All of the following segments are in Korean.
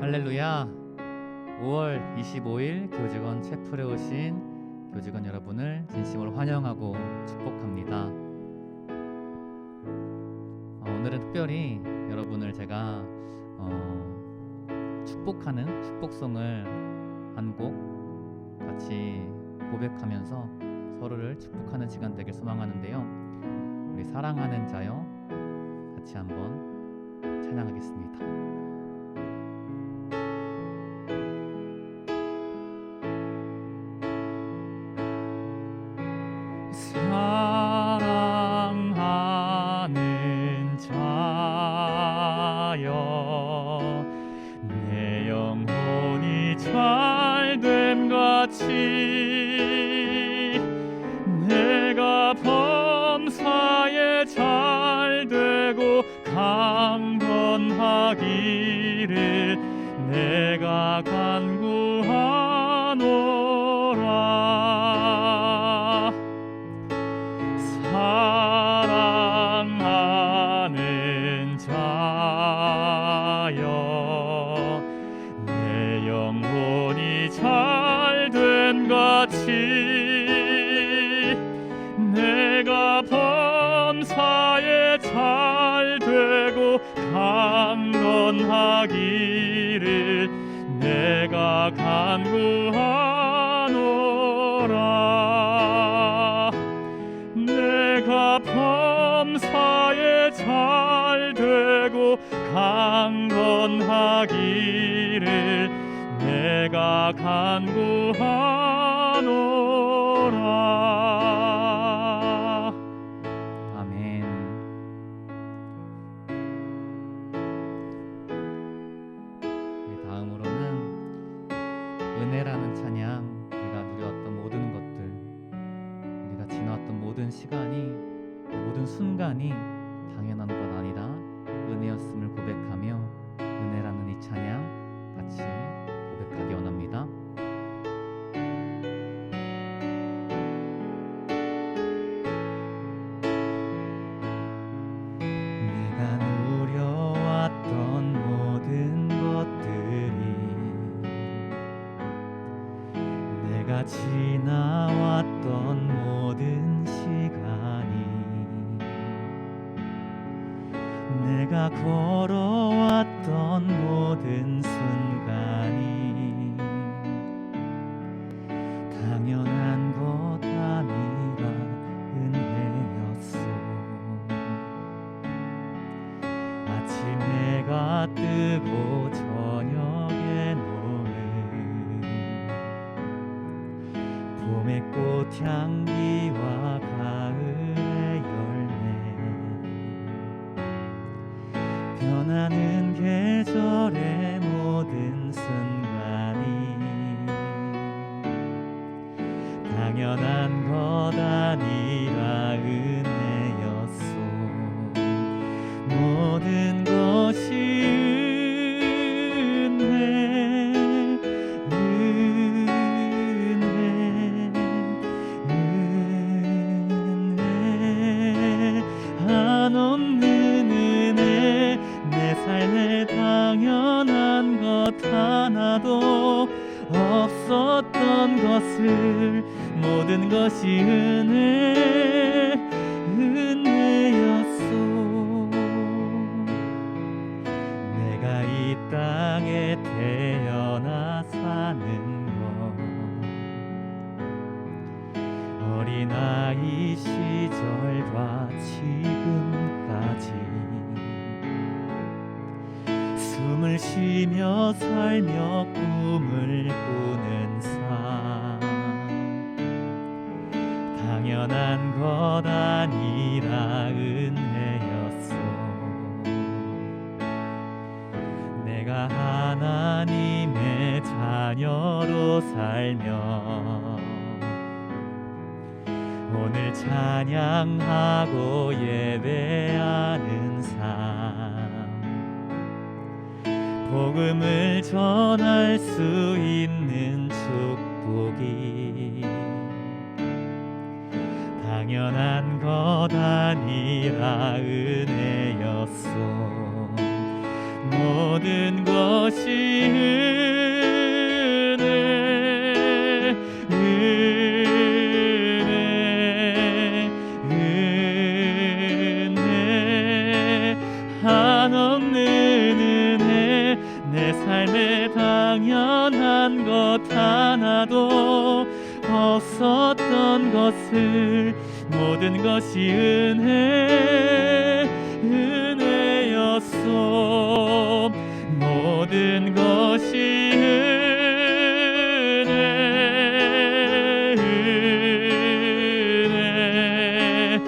할렐루야. 5월 25일 교직원 채플에 오신 교직원 여러분을 진심으로 환영하고 축복합니다. 오늘은 특별히 여러분을 제가 축복하는 축복송을 한 곡 같이 고백하면서 서로를 축복하는 시간 되길 소망하는데요. 우리 사랑하는 자여 같이 한번 찬양하겠습니다. 사랑하는 자여 내 영혼이 잘됨 같이 내가 범사에 잘되고 강건하기를 내가 간구하노라. 사랑하는 자여 내 영혼이 잘됨 같이 내가 범사에 잘되고 강건하기를 내가 간구하노라. 내가 범사에 잘되고 강건하기를 내가 간구하노라. 아멘. 다음으로는 은혜라는 찬양, 우리가 누려왔던 모든 것들, 우리가 지나왔던 모든 시간이, 모든 순간이 당연한 것 아니라 은혜였음을 고백하며 은혜라는 이 찬양 같이 고백하기 원합니다. 내가 누려왔던 모든 것들이, 내가 지나왔던 모든 시간이, 내가 걸어왔던 모든 순간이 당연한 것 아니라 은혜였소. 아침 해가 뜨고 저녁에 노을, 봄의 꽃향기와 가을의 열매, 변하는 계절의 모든 순간이 당연한 것 아니라 은혜였소. 모든 것이 은혜 한없는 은혜, 내 삶에 당연한 것 하나도 없었던 것을, 모든 것이 은혜였소. 내가 이 땅에 태어나 사는 것, 어린아이 시절과 지금까지 숨을 쉬며 살며 꿈을 꾸는 삶, 당연한 것 아니라 은혜였소. 내가 하나님의 자녀로 살며 오늘 찬양하고 예배하는 삶, 복음을 전할 수 있는 축복이 당연한 것 아니라 은혜였소. 모든 것 것이 은혜, 은혜, 한없는 은혜. 내 삶에 당연한 것 하나도 없었던 것을 모든 것이 은혜, 은혜였소. 모든 것이 은혜, 은혜,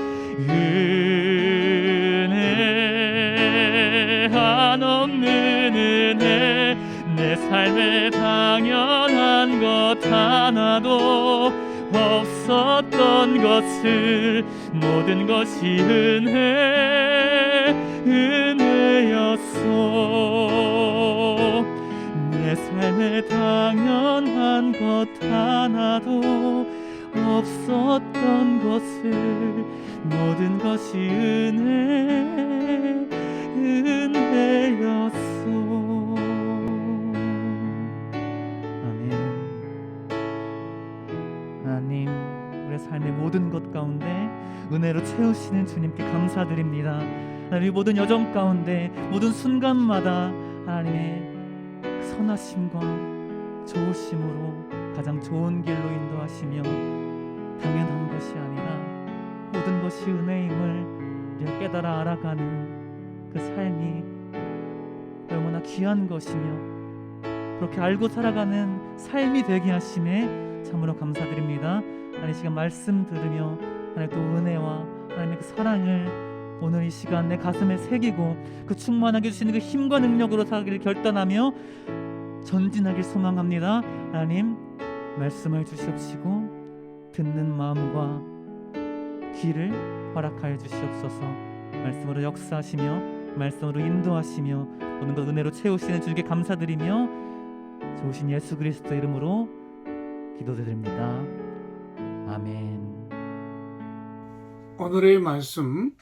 은혜, 한없는 은혜. 내 삶에 당연한 것 하나도 없었던 것을 모든 것이 은혜, 은혜였소. 내 삶에 당연한 것 하나도 없었던 것을 모든 것이 은혜, 은혜였소. 하나님, 우리의 삶의 모든 것 가운데 은혜로 채우시는 주님께 감사드립니다. 하나님, 모든 여정 가운데 모든 순간마다 하나님의 선하심과 좋으심으로 가장 좋은 길로 인도하시며 당연한 것이 아니라 모든 것이 은혜임을 우리가 깨달아 알아가는 그 삶이 얼마나 귀한 것이며 그렇게 알고 살아가는 삶이 되게 하심에 참으로 감사드립니다. 하나님, 시간 말씀 들으며 하나님 또 은혜와 하나님의 그 사랑을 오늘 이 시간 내 가슴에 새기고 그 충만하게 주시는 그 힘과 능력으로 살기를 결단하며 전진하길 소망합니다. 하나님, 말씀을 주시옵시고 듣는 마음과 귀를 허락하여 주시옵소서. 말씀으로 역사하시며 말씀으로 인도하시며 모든 것 은혜로 채우시는 주님께 감사드리며 좋으신 예수 그리스도 이름으로 기도드립니다. 아멘. 오늘의 말씀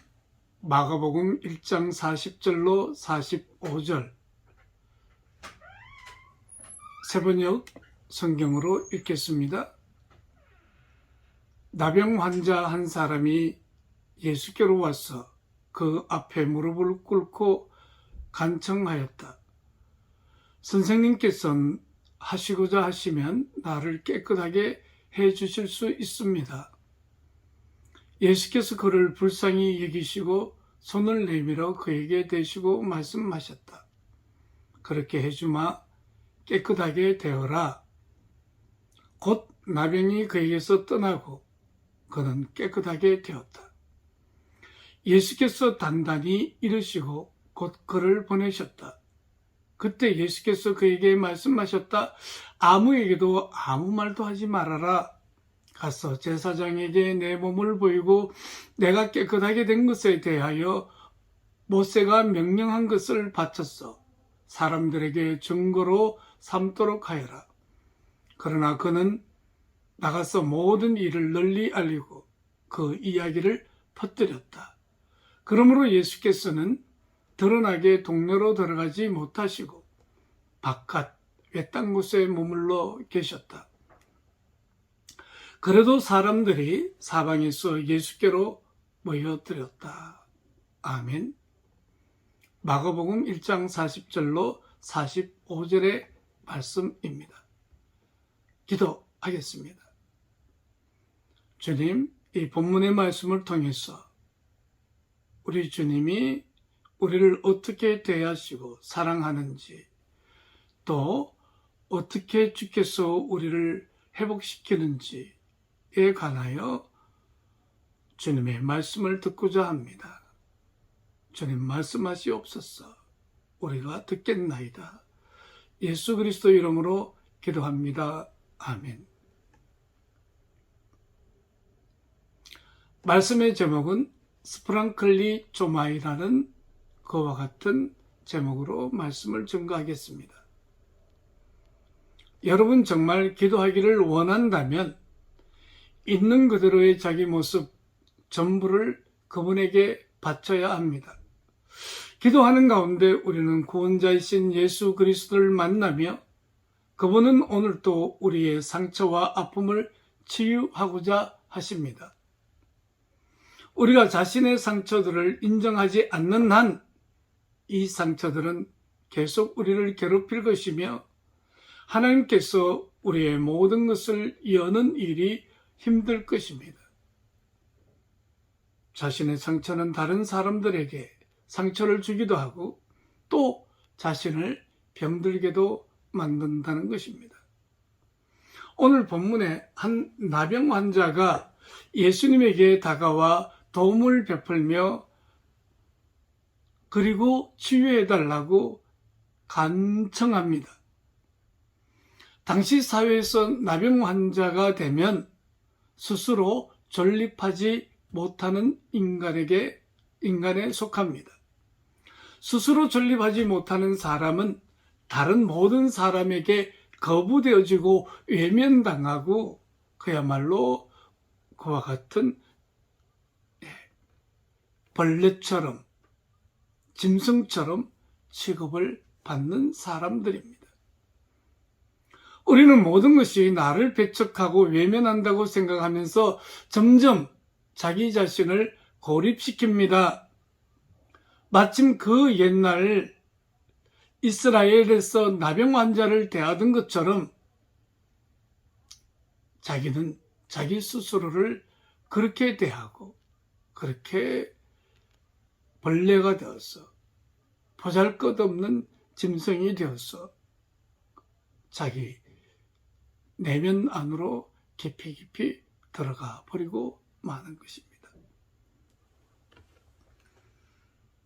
마가복음 1장 40절로 45절 새번역 성경으로 읽겠습니다. 나병 환자 한 사람이 예수께로 와서 그 앞에 무릎을 꿇고 간청하였다. 선생님께서는 하시고자 하시면 나를 깨끗하게 해 주실 수 있습니다. 예수께서 그를 불쌍히 여기시고 손을 내밀어 그에게 대시고 말씀하셨다. 그렇게 해주마 깨끗하게 되어라. 곧 나병이 그에게서 떠나고 그는 깨끗하게 되었다. 예수께서 단단히 이르시고 곧 그를 보내셨다. 그때 예수께서 그에게 말씀하셨다. 아무에게도 아무 말도 하지 말아라. 가서 제사장에게 내 몸을 보이고 내가 깨끗하게 된 것에 대하여 모세가 명령한 것을 바쳤어 사람들에게 증거로 삼도록 하여라. 그러나 그는 나가서 모든 일을 널리 알리고 그 이야기를 퍼뜨렸다. 그러므로 예수께서는 드러나게 동네로 들어가지 못하시고 바깥 외딴 곳에 머물러 계셨다. 그래도 사람들이 사방에서 예수께로 모여들었다. 아멘. 마가복음 1장 40절로 45절의 말씀입니다. 기도하겠습니다. 주님, 이 본문의 말씀을 통해서 우리 주님이 우리를 어떻게 대하시고 사랑하는지, 또 어떻게 주께서 우리를 회복시키는지에 관하여 주님의 말씀을 듣고자 합니다. 주님 말씀하시옵소서. 우리가 듣겠나이다. 예수 그리스도 이름으로 기도합니다. 아멘. 말씀의 제목은 스프랑클리 조마이라는 그와 같은 제목으로 말씀을 증거하겠습니다. 여러분 정말 기도하기를 원한다면 있는 그대로의 자기 모습 전부를 그분에게 바쳐야 합니다. 기도하는 가운데 우리는 구원자이신 예수 그리스도를 만나며 그분은 오늘도 우리의 상처와 아픔을 치유하고자 하십니다. 우리가 자신의 상처들을 인정하지 않는 한 이 상처들은 계속 우리를 괴롭힐 것이며 하나님께서 우리의 모든 것을 여는 일이 힘들 것입니다. 자신의 상처는 다른 사람들에게 상처를 주기도 하고 또 자신을 병들게도 만든다는 것입니다. 오늘 본문에 한 나병 환자가 예수님에게 다가와 도움을 베풀며 그리고 치유해달라고 간청합니다. 당시 사회에서 나병 환자가 되면 스스로 존립하지 못하는 인간에 속합니다. 스스로 존립하지 못하는 사람은 다른 모든 사람에게 거부되어지고 외면당하고 그야말로 그와 같은 벌레처럼 짐승처럼 취급을 받는 사람들입니다. 우리는 모든 것이 나를 배척하고 외면한다고 생각하면서 점점 자기 자신을 고립시킵니다. 마침 그 옛날 이스라엘에서 나병 환자를 대하던 것처럼 자기는 자기 스스로를 그렇게 대하고 그렇게 벌레가 되어서 보잘것없는 짐승이 되어서 자기 내면 안으로 깊이 들어가 버리고 마는 것입니다.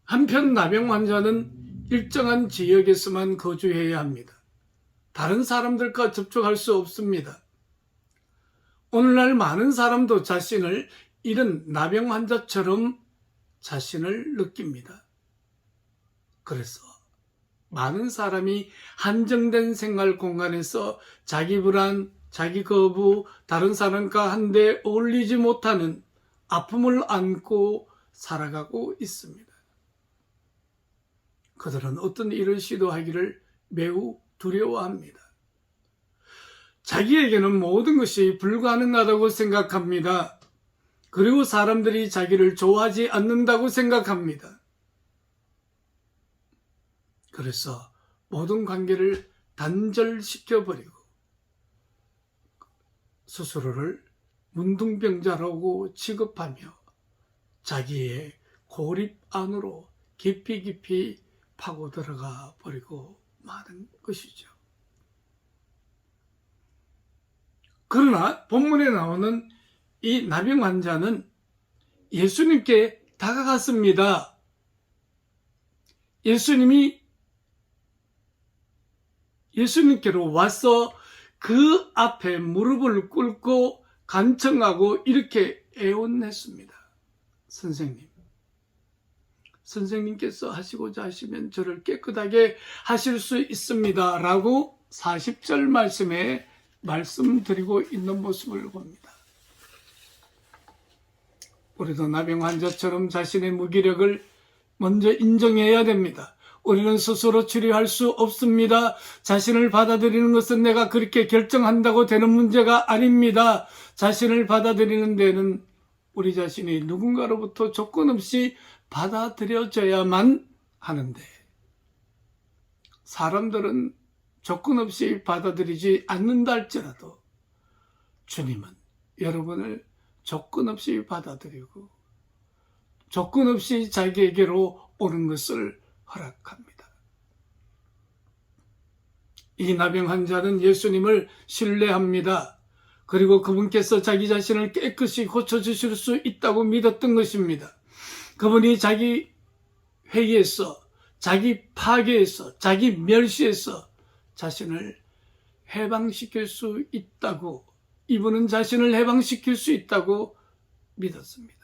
한편 나병 환자는 일정한 지역에서만 거주해야 합니다. 다른 사람들과 접촉할 수 없습니다. 오늘날 많은 사람도 자신을 이런 나병 환자처럼 자신을 느낍니다. 그래서 많은 사람이 한정된 생활 공간에서 자기 불안, 자기 거부, 다른 사람과 한데 어울리지 못하는 아픔을 안고 살아가고 있습니다. 그들은 어떤 일을 시도하기를 매우 두려워합니다. 자기에게는 모든 것이 불가능하다고 생각합니다. 그리고 사람들이 자기를 좋아하지 않는다고 생각합니다. 그래서 모든 관계를 단절시켜버리고 스스로를 문둥병자라고 취급하며 자기의 고립 안으로 깊이 파고 들어가 버리고 마는 것이죠. 그러나 본문에 나오는 이 나병 환자는 예수님께 다가갔습니다. 예수님께로 와서 그 앞에 무릎을 꿇고 간청하고 이렇게 애원했습니다. 선생님께서 하시고자 하시면 저를 깨끗하게 하실 수 있습니다. 라고 40절 말씀에 말씀드리고 있는 모습을 봅니다. 우리도 나병 환자처럼 자신의 무기력을 먼저 인정해야 됩니다. 우리는 스스로 치료할 수 없습니다. 자신을 받아들이는 것은 내가 그렇게 결정한다고 되는 문제가 아닙니다. 자신을 받아들이는 데는 우리 자신이 누군가로부터 조건 없이 받아들여져야만 하는데 사람들은 조건 없이 받아들이지 않는다 할지라도 주님은 여러분을 조건 없이 받아들이고 조건 없이 자기에게로 오는 것을 허락합니다. 이 나병 환자는 예수님을 신뢰합니다. 그리고 그분께서 자기 자신을 깨끗이 고쳐주실 수 있다고 믿었던 것입니다. 그분이 자기 회의에서, 자기 파괴에서, 자기 멸시에서 자신을 해방시킬 수 있다고, 이분은 자신을 해방시킬 수 있다고 믿었습니다.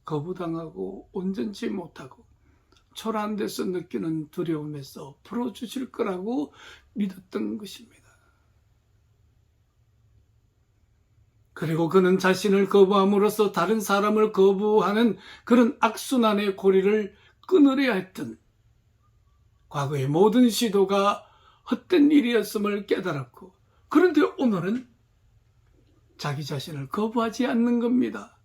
거부당하고 온전치 못하고 초라한 데서 느끼는 두려움에서 풀어주실 거라고 믿었던 것입니다. 그리고 그는 자신을 거부함으로써 다른 사람을 거부하는 그런 악순환의 고리를 끊으려 했던 과거의 모든 시도가 헛된 일이었음을 깨달았고, 그런데 오늘은 자기 자신을 거부하지 않는 겁니다.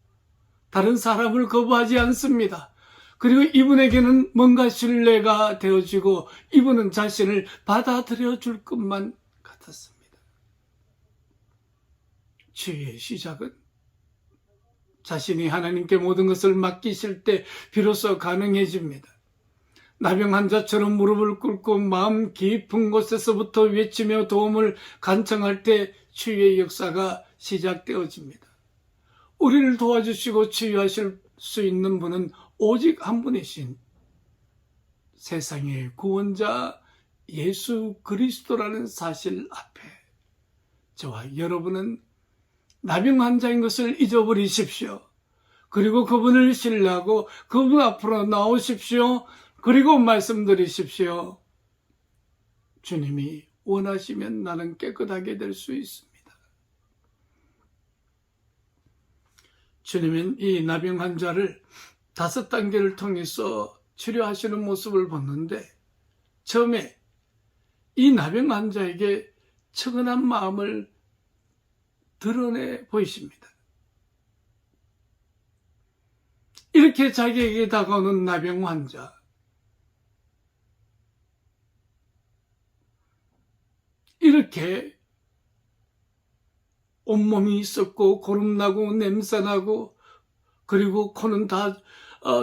다른 사람을 거부하지 않습니다. 그리고 이분에게는 뭔가 신뢰가 되어지고 이분은 자신을 받아들여 줄 것만 같았습니다. 치유의 시작은 자신이 하나님께 모든 것을 맡기실 때 비로소 가능해집니다. 나병 환자처럼 무릎을 꿇고 마음 깊은 곳에서부터 외치며 도움을 간청할 때 치유의 역사가 시작되어집니다. 우리를 도와주시고 치유하실 수 있는 분은 오직 한 분이신 세상의 구원자 예수 그리스도라는 사실 앞에 저와 여러분은 나병 환자인 것을 잊어버리십시오. 그리고 그분을 신뢰하고 그분 앞으로 나오십시오. 그리고 말씀드리십시오. 주님이 원하시면 나는 깨끗하게 될 수 있습니다. 주님은 이 나병 환자를 5단계를 통해서 치료하시는 모습을 봤는데, 처음에 이 나병 환자에게 측은한 마음을 드러내 보이십니다. 이렇게 자기에게 다가오는 나병 환자, 이렇게 온몸이 있었고 고름나고 냄새나고 그리고 코는 다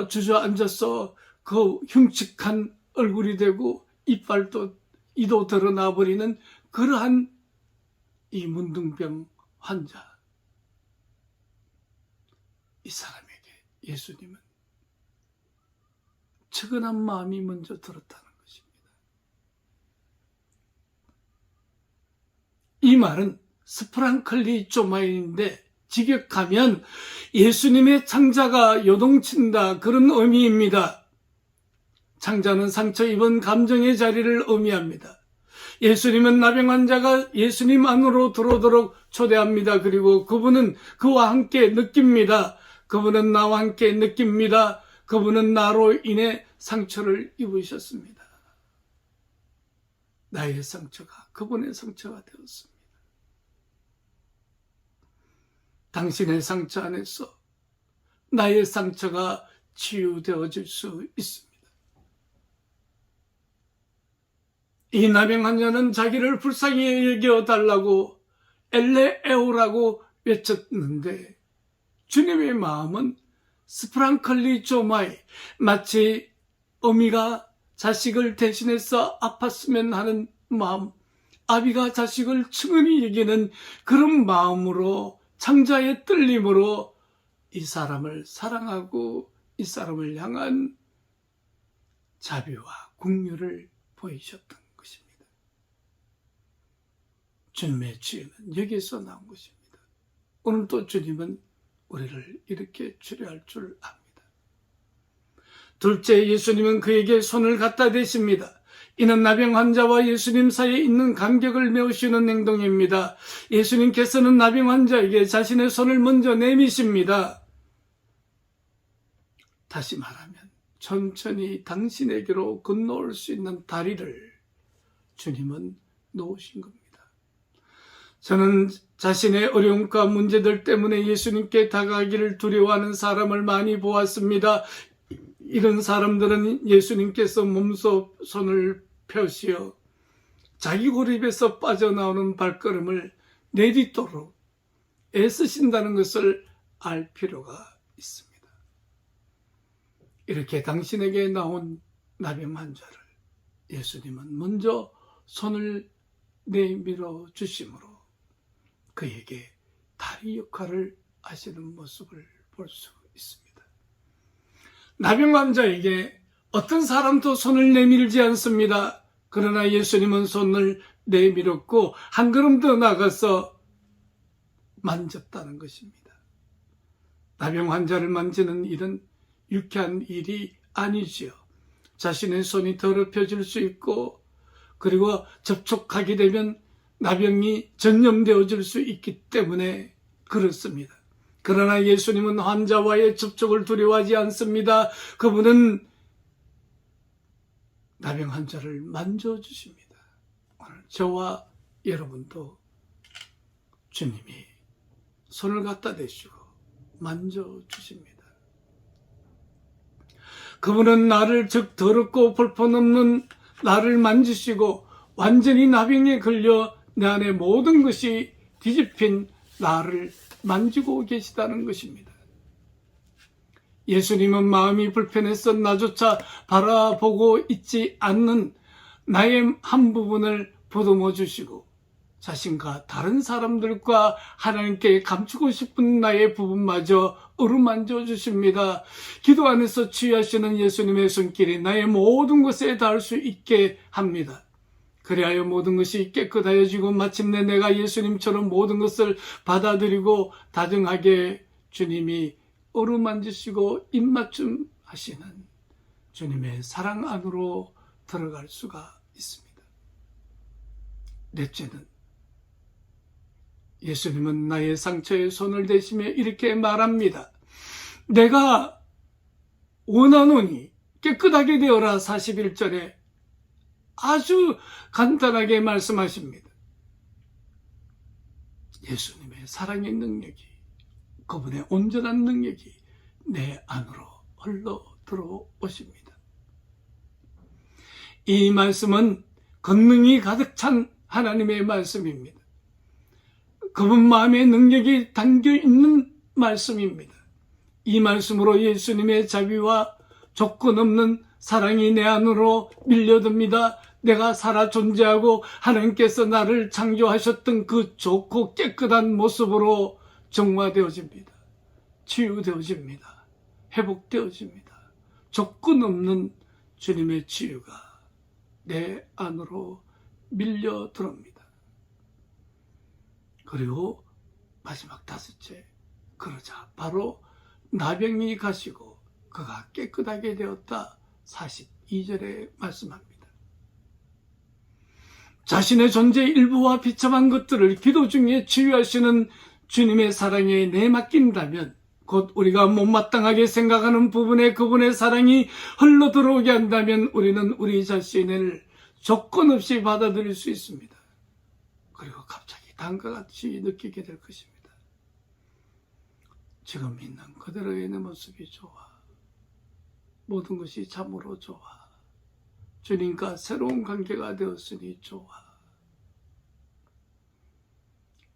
주저앉아서 그 흉측한 얼굴이 되고 이빨도 이도 드러나 버리는 그러한 이 문둥병 환자, 이 사람에게 예수님은 측은한 마음이 먼저 들었다는 것입니다. 이 말은 스프랑클리 쪼마인인데 직역하면 예수님의 창자가 요동친다, 그런 의미입니다. 창자는 상처 입은 감정의 자리를 의미합니다. 예수님은 나병 환자가 예수님 안으로 들어오도록 초대합니다. 그리고 그분은 그와 함께 느낍니다. 그분은 나와 함께 느낍니다. 그분은 나로 인해 상처를 입으셨습니다. 나의 상처가 그분의 상처가 되었습니다. 당신의 상처 안에서 나의 상처가 치유되어질 수 있습니다. 이 나병 환자는 자기를 불쌍히 여겨달라고 엘레에오라고 외쳤는데, 주님의 마음은 스프랑클리 쪼마이, 마치 어미가 자식을 대신해서 아팠으면 하는 마음, 아비가 자식을 측은히 여기는 그런 마음으로, 창자의 떨림으로 이 사람을 사랑하고 이 사람을 향한 자비와 긍휼을 보이셨던 것입니다. 주님의 치유는 여기서 나온 것입니다. 오늘도 주님은 우리를 이렇게 치료할 줄 압니다. 둘째, 예수님은 그에게 손을 갖다 대십니다. 이는 나병 환자와 예수님 사이에 있는 간격을 메우시는 행동입니다. 예수님께서는 나병 환자에게 자신의 손을 먼저 내미십니다. 다시 말하면 천천히 당신에게로 건너올 수 있는 다리를 주님은 놓으신 겁니다. 저는 자신의 어려움과 문제들 때문에 예수님께 다가가기를 두려워하는 사람을 많이 보았습니다. 이런 사람들은 예수님께서 몸소 손을 펴시어 자기 고립에서 빠져나오는 발걸음을 내딛도록 애쓰신다는 것을 알 필요가 있습니다. 이렇게 당신에게 나온 나병 환자를 예수님은 먼저 손을 내밀어 주심으로 그에게 다리 역할을 하시는 모습을 볼 수 있습니다. 나병 환자에게 어떤 사람도 손을 내밀지 않습니다. 그러나 예수님은 손을 내밀었고 한 걸음 더 나가서 만졌다는 것입니다. 나병 환자를 만지는 일은 유쾌한 일이 아니지요. 자신의 손이 더럽혀질 수 있고, 그리고 접촉하게 되면 나병이 전염되어질 수 있기 때문에 그렇습니다. 그러나 예수님은 환자와의 접촉을 두려워하지 않습니다. 그분은 나병 환자를 만져주십니다. 오늘 저와 여러분도 주님이 손을 갖다 대시고 만져주십니다. 그분은 나를 즉 더럽고 볼품없는 나를 만지시고 완전히 나병에 걸려 내 안에 모든 것이 뒤집힌 나를 만지고 계시다는 것입니다. 예수님은 마음이 불편해서 나조차 바라보고 있지 않는 나의 한 부분을 보듬어 주시고 자신과 다른 사람들과 하나님께 감추고 싶은 나의 부분마저 어루만져 주십니다. 기도 안에서 취하시는 예수님의 손길이 나의 모든 것에 닿을 수 있게 합니다. 그리하여 모든 것이 깨끗하여지고 마침내 내가 예수님처럼 모든 것을 받아들이고 다정하게 주님이 어루만지시고 입맞춤 하시는 주님의 사랑 안으로 들어갈 수가 있습니다. 넷째는 예수님은 나의 상처에 손을 대시며 이렇게 말합니다. 내가 원하노니 깨끗하게 되어라. 41절에 아주 간단하게 말씀하십니다. 예수님의 사랑의 능력이, 그분의 온전한 능력이 내 안으로 흘러 들어오십니다. 이 말씀은 권능이 가득 찬 하나님의 말씀입니다. 그분 마음의 능력이 담겨 있는 말씀입니다. 이 말씀으로 예수님의 자비와 조건 없는 사랑이 내 안으로 밀려듭니다. 내가 살아 존재하고 하나님께서 나를 창조하셨던 그 좋고 깨끗한 모습으로 정화되어집니다. 치유되어집니다. 회복되어집니다. 조건 없는 주님의 치유가 내 안으로 밀려 들어옵니다. 그리고 마지막 다섯째, 그러자 바로 나병이 가시고 그가 깨끗하게 되었다. 42절에 말씀합니다. 자신의 존재 일부와 비참한 것들을 기도 중에 치유하시는 주님의 사랑에 내맡긴다면 곧 우리가 못마땅하게 생각하는 부분에 그분의 사랑이 흘러 들어오게 한다면 우리는 우리 자신을 조건 없이 받아들일 수 있습니다. 그리고 갑자기 다음과 같이 느끼게 될 것입니다. 지금 있는 그대로의 내 모습이 좋아. 모든 것이 참으로 좋아. 주님과 새로운 관계가 되었으니 좋아.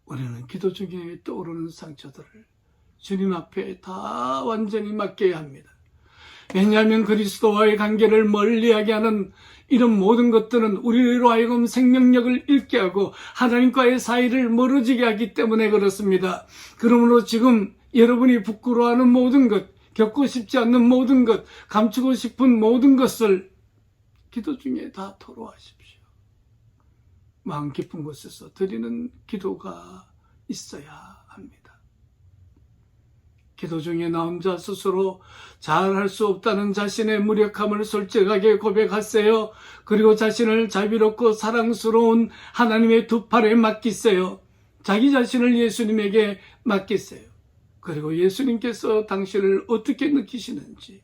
우리는 기도 중에 떠오르는 상처들을 주님 앞에 다 완전히 맡겨야 합니다. 왜냐하면 그리스도와의 관계를 멀리하게 하는 이런 모든 것들은 우리로 하여금 생명력을 잃게 하고 하나님과의 사이를 멀어지게 하기 때문에 그렇습니다. 그러므로 지금 여러분이 부끄러워하는 모든 것, 겪고 싶지 않는 모든 것, 감추고 싶은 모든 것을 기도 중에 다 토로하십시오. 마음 깊은 곳에서 드리는 기도가 있어야 합니다. 기도 중에 나 혼자 스스로 잘할 수 없다는 자신의 무력함을 솔직하게 고백하세요. 그리고 자신을 자비롭고 사랑스러운 하나님의 두 팔에 맡기세요. 자기 자신을 예수님에게 맡기세요. 그리고 예수님께서 당신을 어떻게 느끼시는지,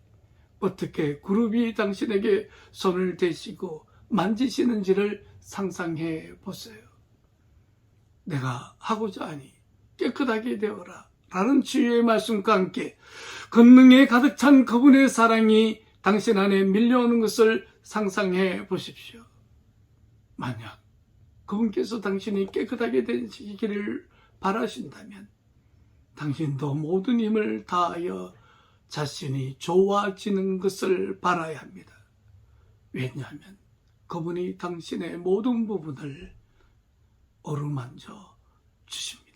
어떻게 그룹이 당신에게 손을 대시고 만지시는지를 상상해 보세요. 내가 하고자 하니 깨끗하게 되어라 라는 주의 말씀과 함께 권능에 가득 찬 그분의 사랑이 당신 안에 밀려오는 것을 상상해 보십시오. 만약 그분께서 당신이 깨끗하게 되시기를 바라신다면 당신도 모든 힘을 다하여 자신이 좋아지는 것을 바라야 합니다. 왜냐하면 그분이 당신의 모든 부분을 어루만져 주십니다.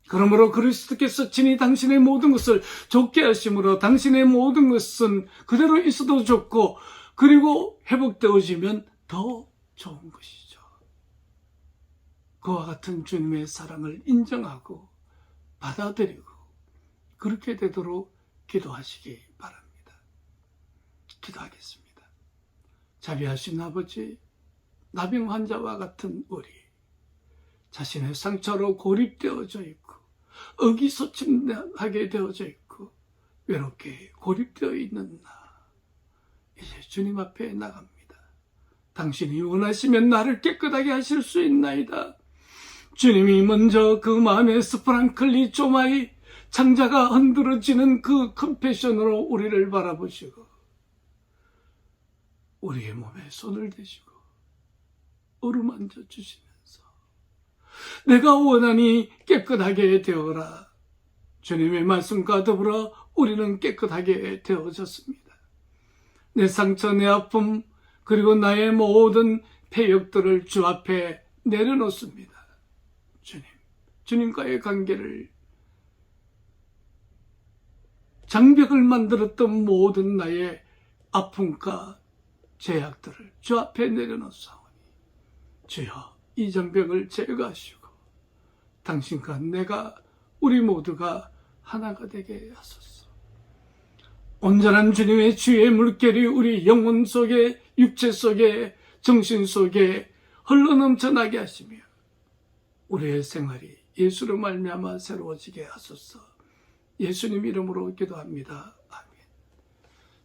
그러므로 그리스도께서 친히 당신의 모든 것을 좋게 하심으로 당신의 모든 것은 그대로 있어도 좋고 그리고 회복되어지면 더 좋은 것이죠. 그와 같은 주님의 사랑을 인정하고 받아들이고 그렇게 되도록 기도하시기 바랍니다. 기도하겠습니다. 자비하신 아버지, 나병 환자와 같은 우리, 자신의 상처로 고립되어져 있고 의기소침하게 되어져 있고 외롭게 고립되어 있는 나, 이제 주님 앞에 나갑니다. 당신이 원하시면 나를 깨끗하게 하실 수 있나이다. 주님이 먼저 그 마음의 스프랑클리 조마이 창자가 흔들어지는 그 컴패션으로 우리를 바라보시고 우리의 몸에 손을 대시고 어루만져 주시면서 내가 원하니 깨끗하게 되어라. 주님의 말씀과 더불어 우리는 깨끗하게 되어졌습니다. 내 상처, 내 아픔, 그리고 나의 모든 폐역들을 주 앞에 내려놓습니다. 주님과의 관계를, 장벽을 만들었던 모든 나의 아픔과 죄악들을 주 앞에 내려놓사오니 주여 이 장벽을 제거하시고 당신과 내가, 우리 모두가 하나가 되게 하소서. 온전한 주님의 주의 물결이 우리 영혼 속에, 육체 속에, 정신 속에 흘러넘쳐나게 하시며 우리의 생활이 예수로 말미암아 새로워지게 하소서. 예수님 이름으로 기도합니다. 아멘.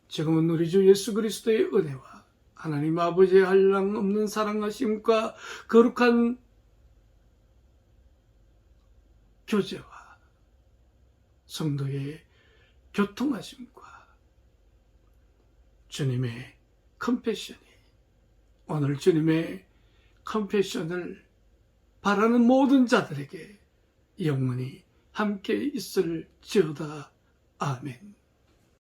지금은 우리 주 예수 그리스도의 은혜와 하나님 아버지의 한량 없는 사랑하심과 거룩한 교제와 성도의 교통하심과 주님의 컴패션이 오늘 주님의 컴패션을 바라는 모든 자들에게 영원히 함께 있을지어다. 아멘.